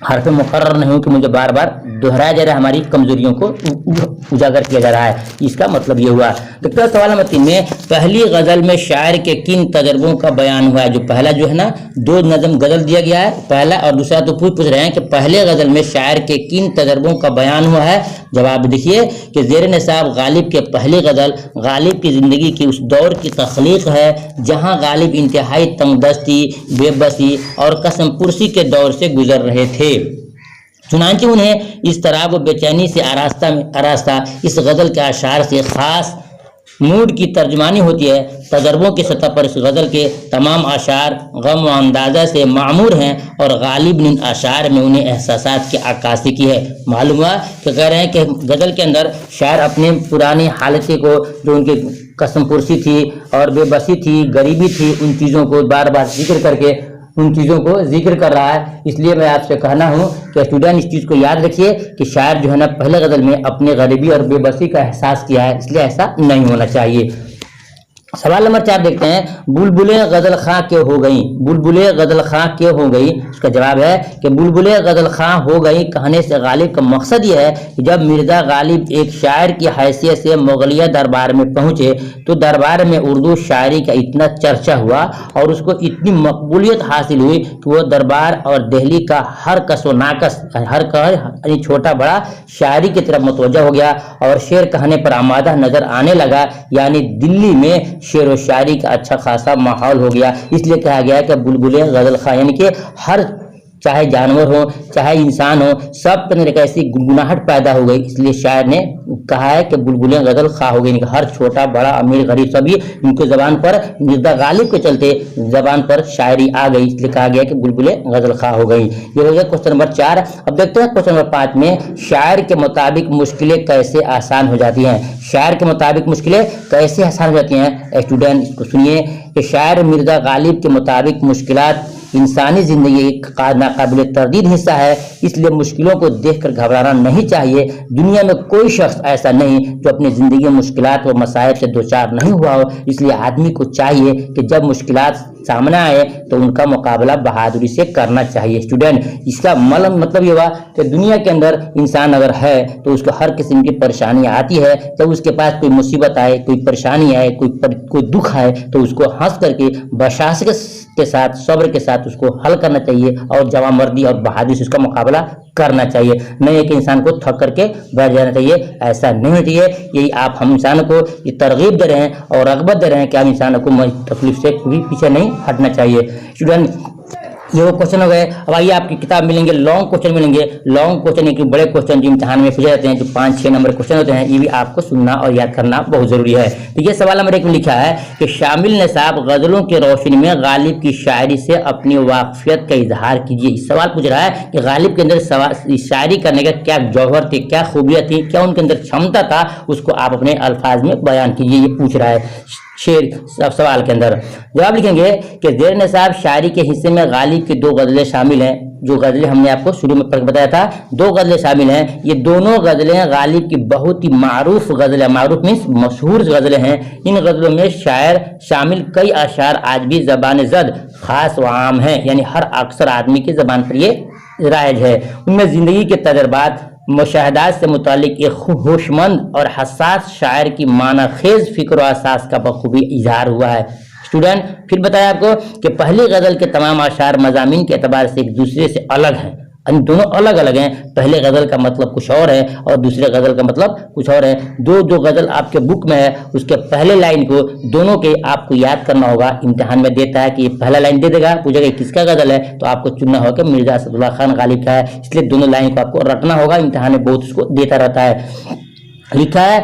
حرف مقرر نہیں ہوں کہ مجھے بار بار دہرایا جا رہا ہے، ہماری کمزوریوں کو اجاگر کیا جا رہا ہے، اس کا مطلب یہ ہوا۔ دیکھتے ہیں سوال نمبر 3 میں، پہلی غزل میں شاعر کے کن تجربوں کا بیان ہوا ہے؟ جو پہلا جو ہے نا 2 نظم غزل دیا گیا ہے، پہلا اور دوسرا تو پوچھ رہے ہیں کہ پہلے غزل میں شاعر کے کن تجربوں کا بیان ہوا ہے۔ جواب دیکھیے کہ زیر نصاب غالب کے پہلی غزل غالب کی زندگی کی اس دور کی تخلیق ہے جہاں غالب انتہائی تنگ دستی، بے بسی اور قسم پرسی کے دور سے گزر رہے تھے۔ چنانچہ انہیں اس طرح وہ بے چینی سے آراستہ اس غزل کے اشعار سے خاص موڈ کی ترجمانی ہوتی ہے۔ تجربوں کی سطح پر اس غزل کے تمام اشعار غم و اندازہ سے معمور ہیں اور غالب نے ان اشعار میں انہیں احساسات کی عکاسی کی ہے۔ معلوم ہوا کہ کہہ رہے ہیں کہ غزل کے اندر شاعر اپنے پرانی حالتیں کو، جو ان کی قسم پرسی تھی اور بے بسی تھی، غریبی تھی، ان چیزوں کو بار بار ذکر کر کے ان چیزوں کو ذکر کر رہا ہے۔ اس لیے میں آپ سے کہنا ہوں کہ اسٹوڈنٹ اس چیز کو یاد رکھیے کہ شاعر جو ہے نا پہلے غزل میں اپنے غریبی اور بے بسی کا احساس کیا ہے، اس لیے ایسا نہیں ہونا چاہیے۔ سوال نمبر 4 دیکھتے ہیں، بلبلیں غزل خواں کیوں ہو گئیں؟ بلبلیں غزل خواں کیوں ہو گئی؟ اس کا جواب ہے کہ بلبلیں غزل خواں ہو گئی کہنے سے غالب کا مقصد یہ ہے کہ جب مرزا غالب ایک شاعر کی حیثیت سے مغلیہ دربار میں پہنچے تو دربار میں اردو شاعری کا اتنا چرچا ہوا اور اس کو اتنی مقبولیت حاصل ہوئی کہ وہ دربار اور دہلی کا ہر کس و ناکس، یعنی چھوٹا بڑا شاعری کی طرف متوجہ ہو گیا اور شعر کہنے پر آمادہ نظر آنے لگا، یعنی دلی میں شعر و شاعری کا اچھا خاصا ماحول ہو گیا۔ اس لیے کہا گیا کہ بلبلیں غزل خواں، یعنی کہ ہر چاہے جانور ہو چاہے انسان ہو سب کے اندر ایک ایسی گنگناہٹ پیدا ہو گئی۔ اس لیے شاعر نے کہا ہے کہ بلبلیں غزل خواں ہو گئی، یعنی کہ ہر چھوٹا بڑا امیر غریب سبھی ان کے زبان پر مرزا غالب کے چلتے زبان پر شاعری آ گئی، اس لیے کہا گیا کہ بلبلیں غزل خواں ہو گئی۔ یہ ہو گیا کوشچن نمبر 4۔ اب دیکھتے ہیں کوشچن نمبر 5 میں، شاعر کے مطابق مشکلیں کیسے آسان ہو جاتی ہیں؟ شاعر کے مطابق مشکلیں کیسے آسان ہو جاتی ہیں؟ اسٹوڈنٹ اس کو سنیے کہ شاعر مرزا غالب کے مطابق مشکلات انسانی زندگی کا ناقابل تردید حصہ ہے، اس لیے مشکلوں کو دیکھ کر گھبرانا نہیں چاہیے۔ دنیا میں کوئی شخص ایسا نہیں جو اپنی زندگی میں مشکلات و مصائب سے دوچار نہیں ہوا ہو، اس لیے آدمی کو چاہیے کہ جب مشکلات سامنے آئے تو ان کا مقابلہ بہادری سے کرنا چاہیے۔ اسٹوڈنٹ اس کا مطلب یہ ہوا کہ دنیا کے اندر انسان اگر ہے تو اس کو ہر قسم کی پریشانی آتی ہے، جب اس کے پاس کوئی مصیبت آئے، کوئی پریشانی آئے، کوئی دکھ آئے تو اس کو ہنس کر کے بشاشت کے ساتھ، صبر کے ساتھ اس کو حل کرنا چاہیے اور جوان مردی اور بہادری سے اس کا مقابلہ کرنا چاہیے، نہیں کہ انسان کو تھک کر کے بیٹھ جانا چاہیے، ایسا نہیں ہونا چاہیے۔ یہی آپ ہم انسانوں کو یہ ترغیب دے رہے ہیں اور رغبت دے رہے ہیں کہ ہم انسانوں کو تکلیف سے کبھی پیچھے نہیں ہٹنا چاہیے۔ اسٹوڈنٹ یہ وہ کوشچن ہو گئے۔ اب آئیے آپ کی کتاب ملیں گے، لانگ کوشچن ملیں گے۔ لانگ کوشچن ایک بڑے کوشچن جو امتحان میں پوچھے جاتے ہیں، جو 5-6 نمبر کوشچن ہوتے ہیں، یہ بھی آپ کو سننا اور یاد کرنا بہت ضروری ہے۔ تو یہ سوال نمبر 1 میں لکھا ہے کہ شامل نصاب غزلوں کی روشنی میں غالب کی شاعری سے اپنی واقفیت کا اظہار کیجیے۔ اس سوال پوچھ رہا ہے کہ غالب کے اندر شاعری کرنے کا کیا جوہر تھی، کیا خوبیاں تھی، کیا ان کے اندر چھمتا تھا، اس کو آپ اپنے الفاظ میں بیان کیجیے، یہ پوچھ رہا ہے سوال کے اندر۔ جواب لکھیں گے کہ زیر نصاب شاعری کے حصے میں غالب کی 2 غزلیں شامل ہیں۔ جو غزلیں ہم نے آپ کو شروع میں بتایا تھا 2 غزلیں شامل ہیں، یہ دونوں غزلیں غالب کی بہت ہی معروف غزلیں، معروف مینس مشہور غزلیں ہیں۔ ان غزلوں میں شاعر شامل کئی اشعار آج بھی زبان زد خاص و عام ہیں، یعنی ہر اکثر آدمی کی زبان پر یہ رائج ہے۔ ان میں زندگی کے تجربات، مشاہدات سے متعلق ایک ہوشمند اور حساس شاعر کی معنی خیز فکر و احساس کا بخوبی اظہار ہوا ہے۔ اسٹوڈنٹ پھر بتایا آپ کو کہ پہلی غزل کے تمام اشعار مضامین کے اعتبار سے ایک دوسرے سے الگ ہیں، دونوں الگ الگ ہیں۔ پہلے غزل کا مطلب کچھ اور ہے اور دوسرے غزل کا مطلب کچھ اور ہے۔ جو غزل آپ کے بک میں ہے اس کے پہلے لائن کو دونوں کے آپ کو یاد کرنا ہوگا۔ امتحان میں دیتا ہے کہ یہ پہلا لائن دے دے گا، پوچھے گا کس کا غزل ہے، تو آپ کو چننا ہوگا کہ مرزا اسد اللہ خان غالب کا ہے، اس لیے دونوں لائن کو آپ کو رٹنا ہوگا۔ امتحان میں بہت اس کو دیتا رہتا ہے۔ لکھا ہے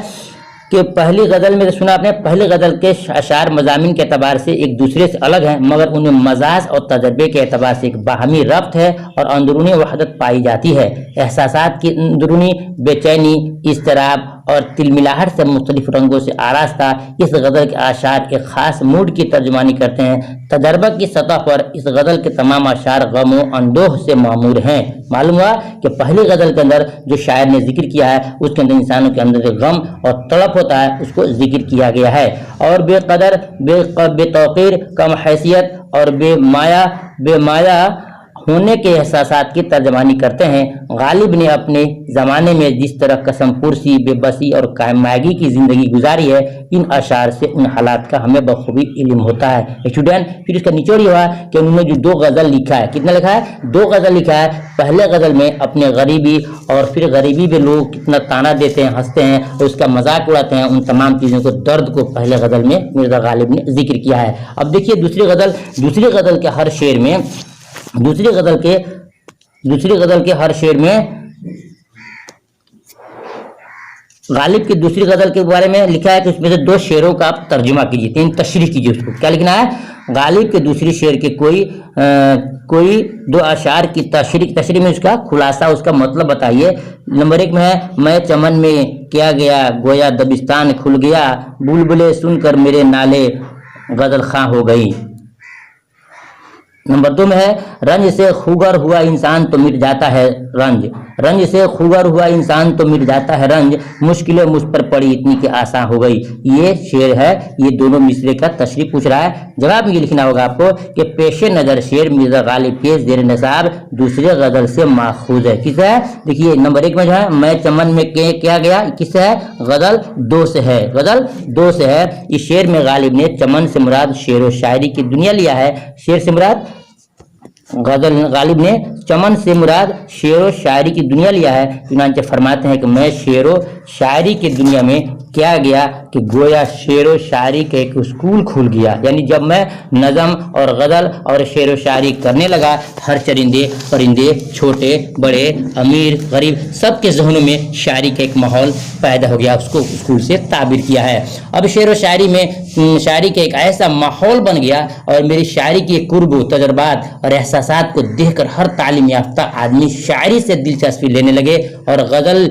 کہ پہلی غزل میں سنا آپ نے، پہلی غزل کے اشعار مضامین کے اعتبار سے ایک دوسرے سے الگ ہیں، مگر ان میں مزاج اور تجربے کے اعتبار سے ایک باہمی ربط ہے اور اندرونی وحدت پائی جاتی ہے۔ احساسات کی اندرونی بے چینی، اضطراب اور تلملاہٹ سے مختلف رنگوں سے آراستہ اس غزل کے اشعار ایک خاص موڈ کی ترجمانی کرتے ہیں۔ تجربہ کی سطح پر اس غزل کے تمام اشعار غم و اندوہ سے معمور ہیں۔ معلوم ہوا کہ پہلی غزل کے اندر جو شاعر نے ذکر کیا ہے اس کے اندر انسانوں کے اندر غم اور تڑپ ہوتا ہے، اس کو ذکر کیا گیا ہے، اور بے قدر، بے توقیر، کم حیثیت اور بے مایا ہونے کے احساسات کی ترجمانی کرتے ہیں۔ غالب نے اپنے زمانے میں جس طرح قسم پرسی، بے بسی اور قائم مائگی کی زندگی گزاری ہے، ان اشعار سے ان حالات کا ہمیں بخوبی علم ہوتا ہے۔ اسٹوڈنٹ پھر اس کا نچوڑ یہ ہوا کہ انہوں نے جو 2 غزل لکھا ہے، کتنا لکھا ہے؟ 2 غزل لکھا ہے۔ پہلے غزل میں اپنے غریبی اور پھر غریبی میں لوگ کتنا تانا دیتے ہیں، ہنستے ہیں اور اس کا مذاق اڑاتے ہیں، ان تمام چیزوں کو، درد کو پہلے غزل میں مرزا غالب نے ذکر کیا ہے۔ اب دیکھیے دوسری غزل کے ہر شعر میں، دوسری غزل کے ہر شعر میں غالب کی دوسری غزل کے بارے میں لکھا ہے کہ اس میں سے 2 شعروں کا آپ ترجمہ کیجیے، 3 تشریح کیجیے۔ اس کو کیا لکھنا ہے؟ غالب کے دوسری شعر کے کوئی 2 اشعار کی تشریح میں اس کا خلاصہ، اس کا مطلب بتائیے۔ نمبر 1 میں ہے میں چمن میں کیا گیا گویا دبستان کھل گیا، بلبلے سن کر میرے نالے غزل خواں ہو گئی۔ نمبر 2 میں ہے رنج سے خوگر ہوا انسان تو مٹ جاتا ہے رنج سے خوگر ہوا انسان تو مٹ جاتا ہے رنج، مشکلیں مجھ پر پڑی اتنی کہ آسان ہو گئی۔ یہ شعر ہے، یہ دونوں مصرے کا تشریح پوچھ رہا ہے۔ جواب یہ لکھنا ہوگا آپ کو کہ پیش نظر شعر مرزا غالب کے زیر نصاب دوسرے غزل سے ماخوذ ہے۔ کس ہے؟ دیکھیے نمبر 1 میں جو ہے میں چمن میں کیا گیا، کس سے ہے؟ غزل 2 سے ہے، غزل 2 سے ہے۔ اس شعر میں غالب نے چمن سے مراد شعر و شاعری کی دنیا لیا ہے۔ شعر سے مراد غالب نے چمن سے مراد شعر و شاعری کی دنیا لیا ہے۔ چنانچہ فرماتے ہیں کہ میں شعر و شاعری کی دنیا میں کیا گیا کہ گویا شعر و شاعری کا ایک اسکول کھل گیا، یعنی جب میں نظم اور غزل اور شعر و شاعری کرنے لگا، ہر چرندے پرندے، چھوٹے بڑے، امیر غریب، سب کے ذہنوں میں شاعری کا ایک ماحول پیدا ہو گیا، اس کو اسکول سے تعبیر کیا ہے۔ اب شعر و شاعری میں شاعری کا ایک ایسا ماحول بن گیا اور میری شاعری کے قرب و تجربات اور احساسات کو دیکھ کر ہر تعلیم یافتہ آدمی شاعری سے دلچسپی لینے لگے اور غزل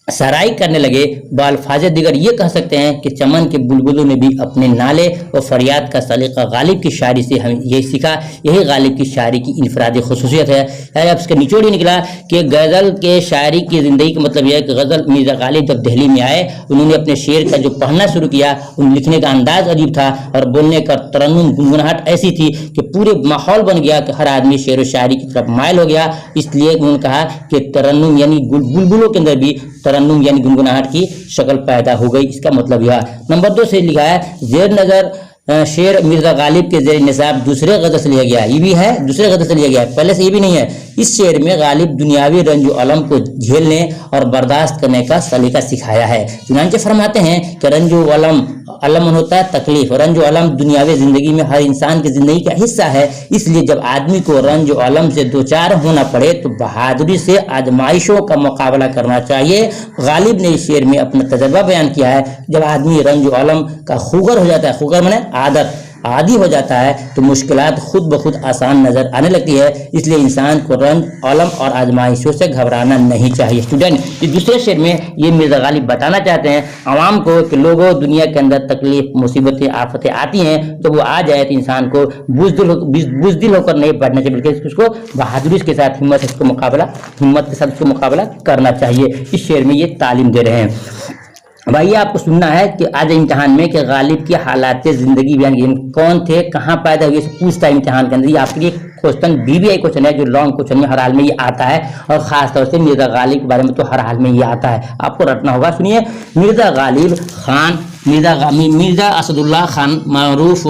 سرائی کرنے لگے۔ بالفاظ دیگر یہ کہہ سکتے ہیں کہ چمن کے بلبلوں نے بھی اپنے نالے اور فریاد کا سلیقہ غالب کی شاعری سے ہمیں یہ سیکھا۔ یہی غالب کی شاعری کی انفرادی خصوصیت ہے۔ اب اس کا نچوڑ ہی نکلا کہ غزل کے شاعری کی زندگی کا مطلب یہ ہے کہ غزل مرزا غالب جب دہلی میں آئے، انہوں نے اپنے شعر کا جو پڑھنا شروع کیا، ان لکھنے کا انداز عجیب تھا اور بولنے کا ترنم گنگناہٹ ایسی تھی کہ پورے ماحول بن گیا کہ ہر آدمی شعر و شاعری کی طرف مائل ہو گیا۔ اس لیے انہوں نے کہا کہ ترنم یعنی بلبلوں کے اندر بھی ترنم یعنی گنگناہٹ کی شکل پیدا ہو گئی، اس کا مطلب یہ۔ نمبر 2 سے لکھا ہے زیر نظر شعر مرزا غالب کے زیر نصاب دوسرے غزل سے لیا گیا، یہ بھی ہے دوسرے غزل سے لیا گیا ہے، پہلے سے یہ بھی نہیں ہے۔ اس شعر میں غالب دنیاوی رنج و الم کو جھیلنے اور برداشت کرنے کا سلیقہ سکھایا ہے۔ چنانچہ فرماتے ہیں کہ رنج و علم ہوتا ہے تکلیف، رنج و علم دنیاوی زندگی میں ہر انسان کی زندگی کا حصہ ہے، اس لیے جب آدمی کو رنج و علم سے دوچار ہونا پڑے تو بہادری سے آزمائشوں کا مقابلہ کرنا چاہیے۔ غالب نے اس شعر میں اپنا تجربہ بیان کیا ہے، جب آدمی رنج و علم کا خوگر ہو جاتا ہے، خوگر مانے عادی ہو جاتا ہے تو مشکلات خود بخود آسان نظر آنے لگتی ہے، اس لیے انسان کو رنج علم اور آزمائشوں سے گھبرانا نہیں چاہیے۔ اسٹوڈنٹ اس دوسرے شعر میں یہ مرزا غالب بتانا چاہتے ہیں عوام کو کہ لوگوں دنیا کے اندر تکلیف مصیبتیں آفتیں آتی ہیں تو وہ آ جائے تو انسان کو بزدل ہو کر نہیں بیٹھنا چاہیے، بلکہ اس کو بہادری کے ساتھ ہمت کے ساتھ اس کو مقابلہ کرنا چاہیے۔ اس شعر میں یہ تعلیم دے رہے ہیں۔ بھائی آپ کو سننا ہے کہ آج امتحان میں کہ غالب کی حالات زندگی بیان کون تھے، کہاں پیدا ہوئے، پوچھتا ہے امتحان کے اندر۔ یہ آپ کے لیے کوشچن بھی ایک کوشچن ہے جو لانگ کوشچن میں ہر حال میں یہ آتا ہے، اور خاص طور سے مرزا غالب کے بارے میں تو ہر حال میں یہ آتا ہے، آپ کو رٹنا ہوگا۔ سنیے، مرزا غالب خان، مرزا اسد اللہ خان معروف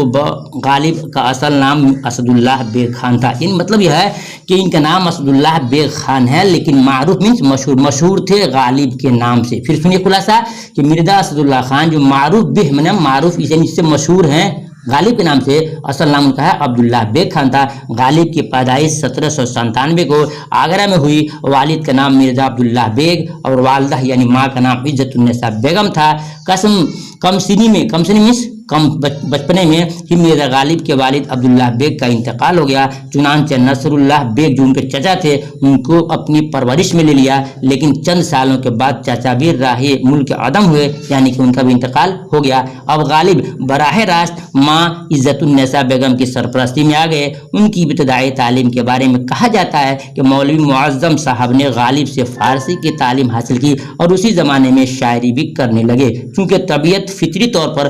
غالب کا اصل نام اسد اللہ بیگ خان تھا۔ ان مطلب یہ ہے کہ ان کا نام اسد اللہ بیگ خان ہے، لیکن معروف مینس مشہور تھے غالب کے نام سے۔ پھر سنیے خلاصہ کہ مرزا اسد اللہ خان جو معروف اس سے مشہور ہیں غالب کے نام سے، اصل نام ان کا ہے عبداللہ بیگ خان تھا۔ غالب کی پیدائش 1797 کو آگرہ میں ہوئی۔ والد کا نام مرزا عبداللہ بیگ اور والدہ یعنی ماں کا نام عزت النساء بیگم تھا۔ بچپنے میں ہی مرزا غالب کے والد عبداللہ بیگ کا انتقال ہو گیا، چنانچہ نصر اللہ بیگ جو ان کے چچا تھے ان کو اپنی پرورش میں لے لیا، لیکن چند سالوں کے بعد چچا بھی راہ ملک عدم ہوئے، یعنی کہ ان کا بھی انتقال ہو گیا۔ اب غالب براہ راست ماں عزت النساء بیگم کی سرپرستی میں آ گئے۔ ان کی ابتدائی تعلیم کے بارے میں کہا جاتا ہے کہ مولوی معظم صاحب نے غالب سے فارسی کی تعلیم حاصل کی اور اسی زمانے میں شاعری بھی کرنے لگے، چونکہ طبیعت فطری طور پر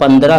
15